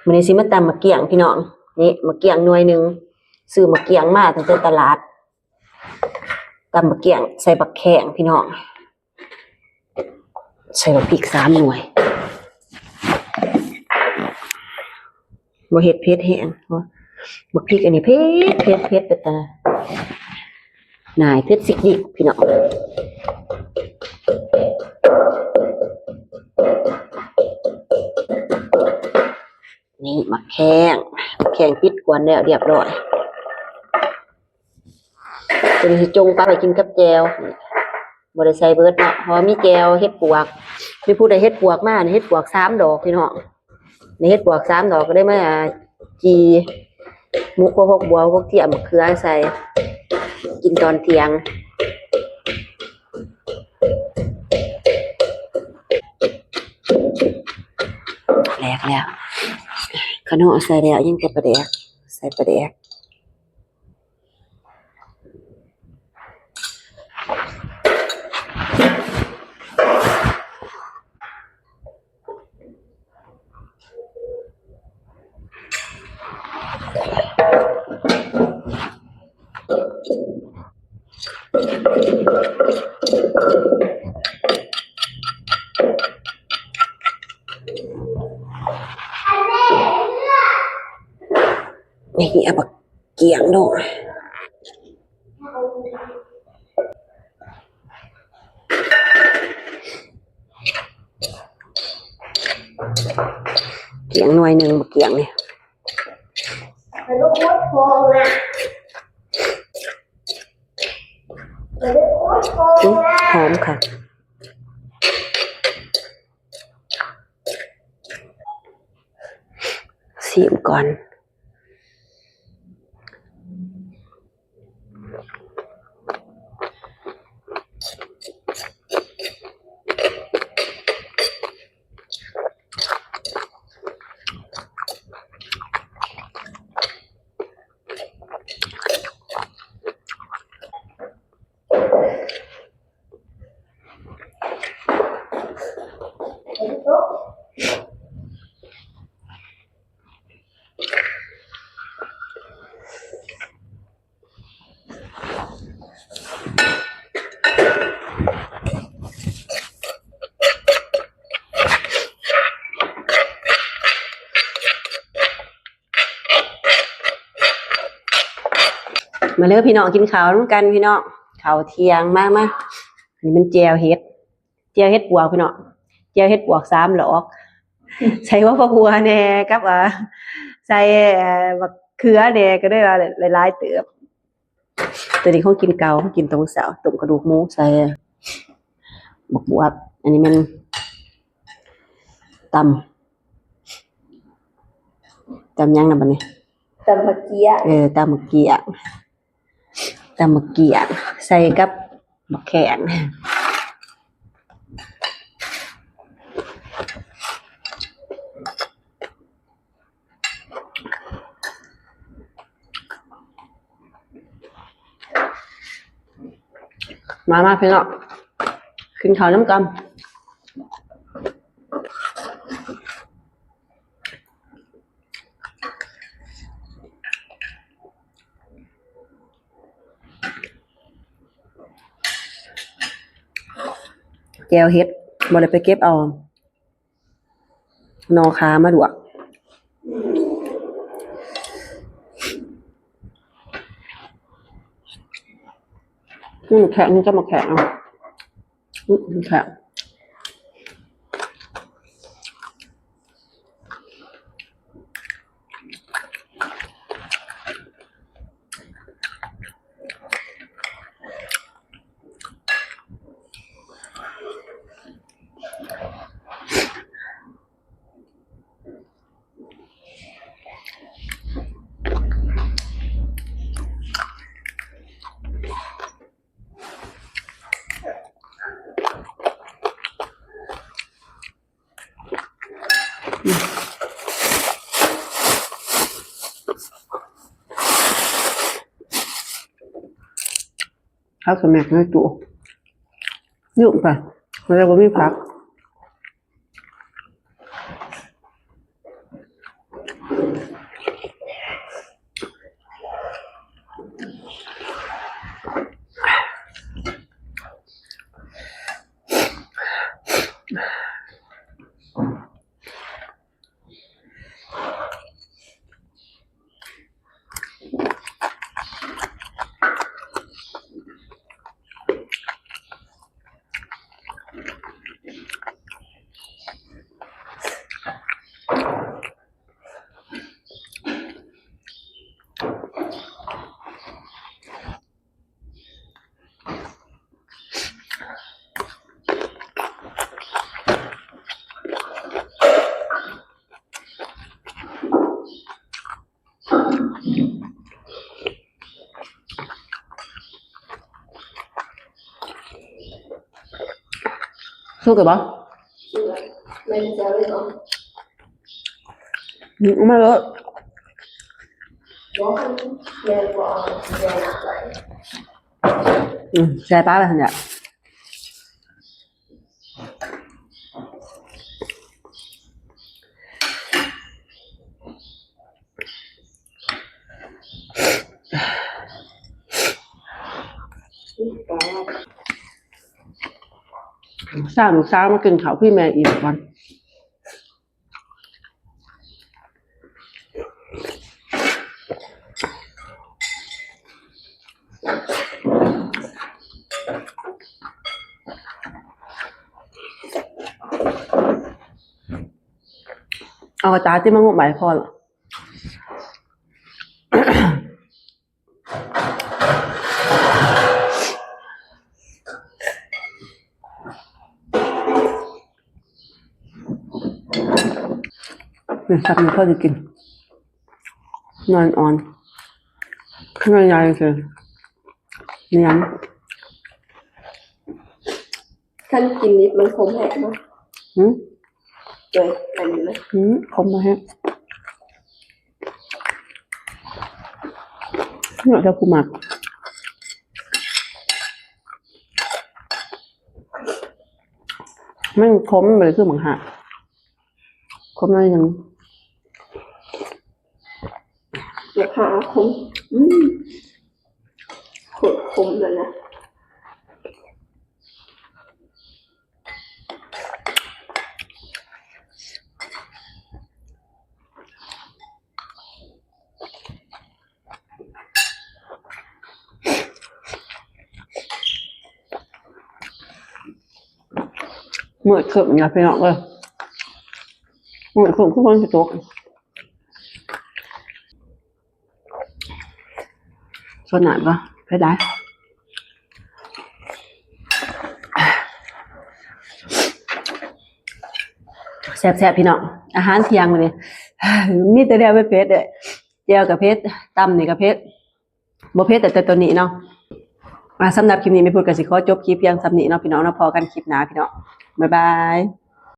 มันนี้สิมาตำมะเกียงพี่น้องนี่มะเกียงหน่วยหนึ่งซื้อมะเกียงมาตั้งแต่ตลาดตำมะเกียงใส่บักแข้งพี่น้องใส่บักพริก3 หน่วยบ่เฮ็ดเผ็ดแห้งบักพริกอันนี้เผ็ดไปตาหน่ายเผ็ดสิกดิพี่น้องนี่มะแข้งปิดกวนแล้วเรียบร้อยตัวนี้สิจงปลาไปกินกับแจวบ่ได้ใส่เบิดเนาะเพราะมีแจวเฮ็ดปวกมีผู้ใดเฮ็ดปวกมาเฮ็ดปวก3 ดอกพี่น้องนี่เฮ็ดปวก3 ดอกก็ได้มาจีหมูพวกบัวพวกเทียมเขือใส่กินตอนเที่ยงแหลกแล้วขนมใส่แล้วยังจะปลาแดกใส่ปลาแดกนี่เอาบักเกียงดอกเกียงหน่วยหนึ่งบักเกียงเนี่ยหอมค่ะชิมก่อนมาเลิกพี่น้องกินข้าวร่วมกันพี่น้องข้าวเที่ยงมากอันนี้มันแจวเฮ็ดปวกพี่น้องแจวเฮ็ดปวก3 หลอกใส่ว่าผักบัวแน่กับใส่บักเขือแน่ก็ได้ว่าหลายๆเติบตัวนี้เขากินเกาเขากินตรงเสาต้มกระดูกหมูใส่บักบวบอันนี้มันตยังนะบัดนี้ตำมะเกียตำมะเกียงใส่กับมะแข้งมาพี่น้องกินข้าวน้ำกันแจวเฮ็ดบ่ได้ไปเก็บเอานอขามาดวกแข็งจะมาแข็งแข็งข้าวสมัครในตู้ยุ่งไปแล้วก็มีผัก สู้กับบ่ ไม่ได้เจอเลยเนาะ มาเลย บอกแม่บอกแม่อะไร ใช่ป้าไปทันเนี่ยสร้างลูกสาวมากินข้าวพี่แม่อีกวันเอากระจาที่มันงบใบพอหรอเนี่ยสักนิดเขาจะกินนอนอ่อนข้างในใหญ่คือเนื้อ ขั้นกินนิดมันคมแหกมั้ย หืม เลยอันนี้ไหม คมมาฮะเนี่ยเดี๋ยวกูหมักมันคมไปเลยคือหมังหักคมอะไรยัง เดี๋ยวขาคมขดคมเลยนะเมื่อคืนอย่าไปนอกเลยเมื่อคืนทุกคนจะตกส่วนไหนปะไปได้แซ่บๆพี่น้องอาหารเที่ยงเลยมีแต่เดียวเผ็ดเลยเจียวกับเผ็ดตำนี่กับเผ็ดบ่เผ็ดแต่ตัวนี้เนาะสำหรับคลิปนี้ไม่พูดกันสิขอจบคลิปเพียงสำนี้เนาะพี่น้องเนาะพอกันคลิปหน้าพี่น้องบ๊ายบาย